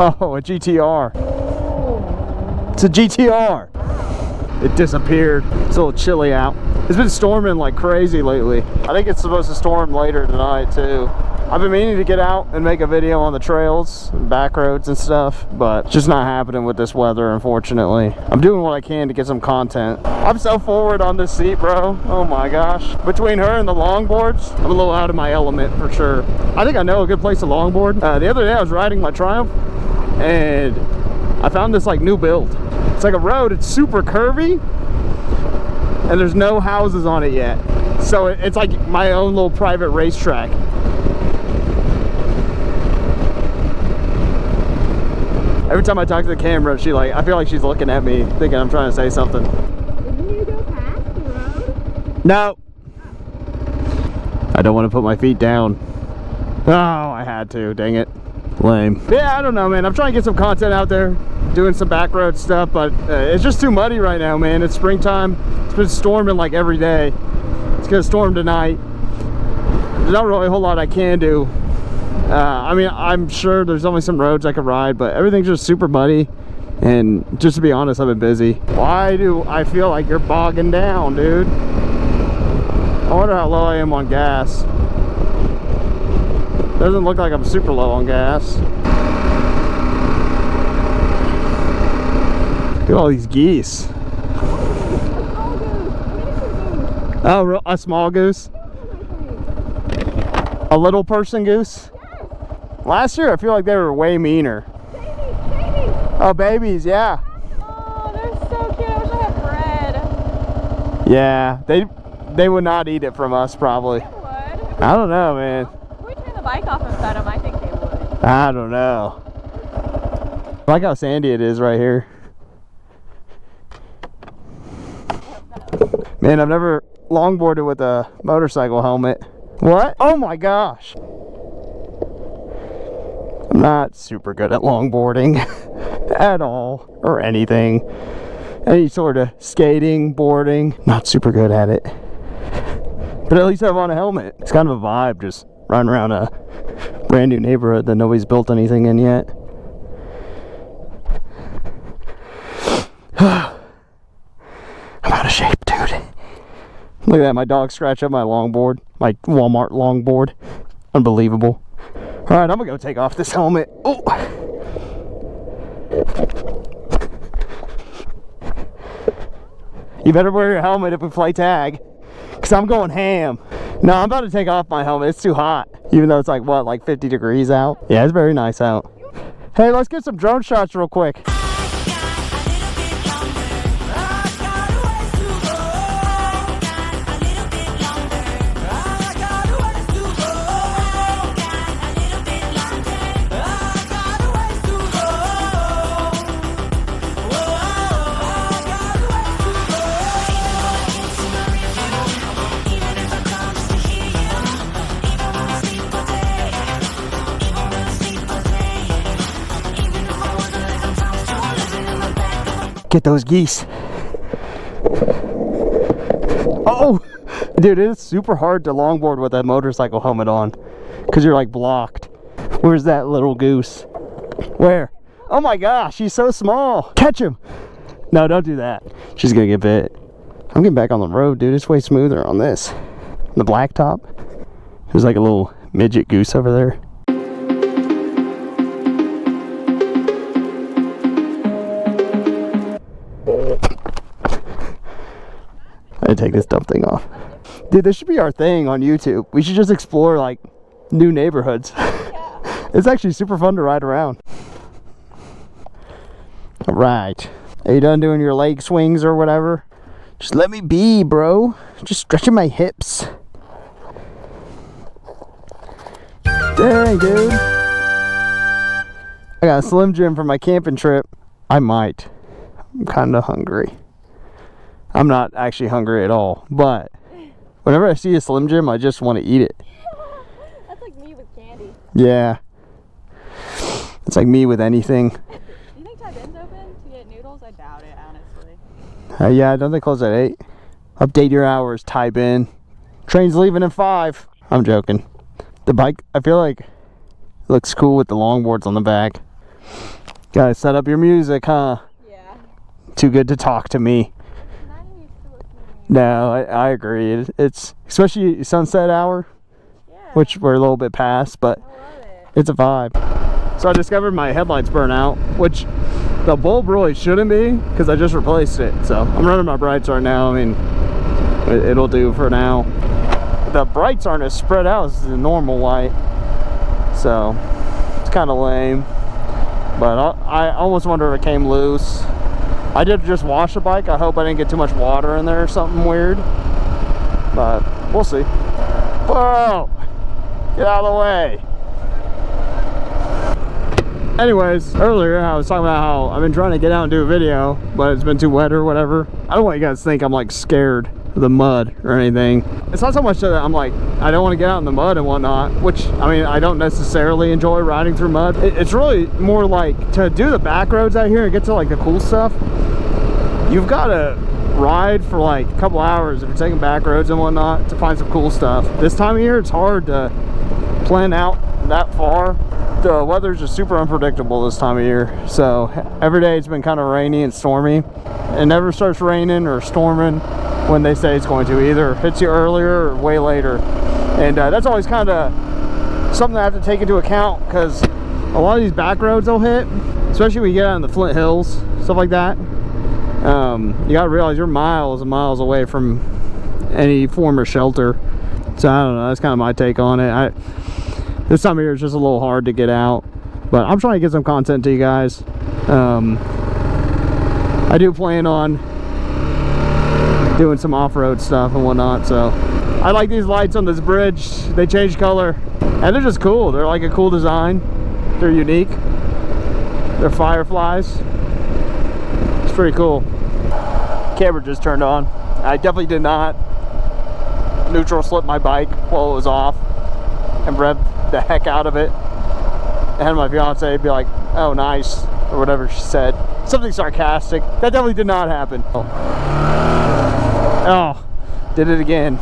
Oh, a GTR. It's a GTR. It disappeared. It's a little chilly out. It's been storming like crazy lately. I think it's supposed to storm later tonight too. I've been meaning to get out and make a video on the trails and back roads and stuff, but it's just not happening with this weather, unfortunately. I'm doing what I can to get some content. I'm so forward on this seat, bro. Oh my gosh. Between her and the longboards, I'm a little out of my element for sure. I think I know a good place to longboard. The other day I was riding my Triumph and I found this like new build. It's like a road, it's super curvy and there's no houses on it yet. So it's like my own little private racetrack. Every time I talk to the camera, I feel like she's looking at me, thinking I'm trying to say something. Didn't you go past the road? No. I don't want to put my feet down. Oh, I had to, dang it. Lame. Yeah, I don't know, man. I'm trying to get some content out there, doing some back road stuff, but it's just too muddy right now, man. It's springtime. It's been storming like every day. It's gonna storm tonight. There's not really a whole lot I can do. I mean, I'm sure there's only some roads I could ride, but everything's just super muddy. And just to be honest, I've been busy. Why do I feel like you're bogging down, dude? I wonder how low I am on gas. Doesn't look like I'm super low on gas. Look at all these geese. Oh, a small goose? A little person goose? Last year, I feel like they were way meaner. Babies! Oh, babies, yeah. Oh, they're so cute. I wish I had bread. Yeah, they would not eat it from us, probably. They would. I don't know, man. If we turn the bike off and fed them, I think they would. I don't know. I like how sandy it is right here. Man, I've never longboarded with a motorcycle helmet. What? Oh my gosh. I'm not super good at longboarding at all, or anything. Any sort of skating, boarding, not super good at it. But at least I have on a helmet. It's kind of a vibe just riding around a brand new neighborhood that nobody's built anything in yet. I'm out of shape, dude. Look at that, my dog scratched up my longboard, my Walmart longboard. Unbelievable. All right, I'm gonna go take off this helmet. Oh. You better wear your helmet if we play tag, because I'm going ham. No, I'm about to take off my helmet. It's too hot, even though it's like, what, like 50 degrees out? Yeah, it's very nice out. Hey, let's get some drone shots real quick. Get those geese. Oh, dude, it is super hard to longboard with a motorcycle helmet on because you're like blocked. Where's that little goose? Where? Oh my gosh, he's so small. Catch him. No, don't do that. She's gonna get bit. I'm getting back on the road, dude. It's way smoother on this. The blacktop. There's like a little midget goose over there. I had to take this dumb thing off. Dude, this should be our thing on YouTube. We should just explore like new neighborhoods. Yeah. It's actually super fun to ride around. All right. Are you done doing your leg swings or whatever? Just let me be, bro. Just stretching my hips. Dang, dude. I got a Slim Jim for my camping trip. I might. I'm kind of hungry. I'm not actually hungry at all, but whenever I see a Slim Jim, I just want to eat it. That's like me with candy. Yeah. It's like me with anything. Do you think Thai Bin's open to get noodles? I doubt it, honestly. Yeah, don't they close at 8? Update your hours, Thai Bin. Train's leaving at 5. I'm joking. The bike, I feel like, looks cool with the longboards on the back. Gotta set up your music, huh? Yeah. Too good to talk to me. Not used to looking at me. No, I agree. It's especially sunset hour, Yeah. which we're a little bit past, but I love it. it's a vibe. So I discovered my headlights burn out, which the bulb really shouldn't be because I just replaced it. So I'm running my brights right now. I mean, it'll do for now. The brights aren't as spread out as the normal light, so it's kind of lame. But I almost wonder if it came loose. I did just wash the bike. I hope I didn't get too much water in there or something weird, but we'll see. Whoa! Get out of the way. Anyways, earlier I was talking about how I've been trying to get out and do a video, but it's been too wet or whatever. I don't want you guys to think I'm like scared of the mud or anything. It's not so much that I'm like, I don't want to get out in the mud and whatnot, which, I mean, I don't necessarily enjoy riding through mud. It's really more like to do the back roads out here and get to like the cool stuff. You've got to ride for like a couple hours if you're taking back roads and whatnot to find some cool stuff. This time of year, it's hard to plan out that far. The weather's just super unpredictable this time of year, so every day it's been kind of rainy and stormy. It never starts raining or storming when they say it's going to. Either hits you earlier or way later, and that's always kind of something I have to take into account, because a lot of these back roads will hit, especially when you get out in the Flint Hills, stuff like that. You gotta realize you're miles and miles away from any form of shelter. So I don't know, that's kind of my take on it. This time of year is just a little hard to get out, but I'm trying to get some content to you guys. I do plan on doing some off-road stuff and whatnot, so I like these lights on this bridge. They change color and they're just cool. They're like a cool design. They're unique. They're fireflies. It's pretty cool. Camera just turned on. I definitely did not neutral slip my bike while it was off and rev the heck out of it, and my fiance be like, oh nice, or whatever she said, something sarcastic. That definitely did not happen. Oh, did it again.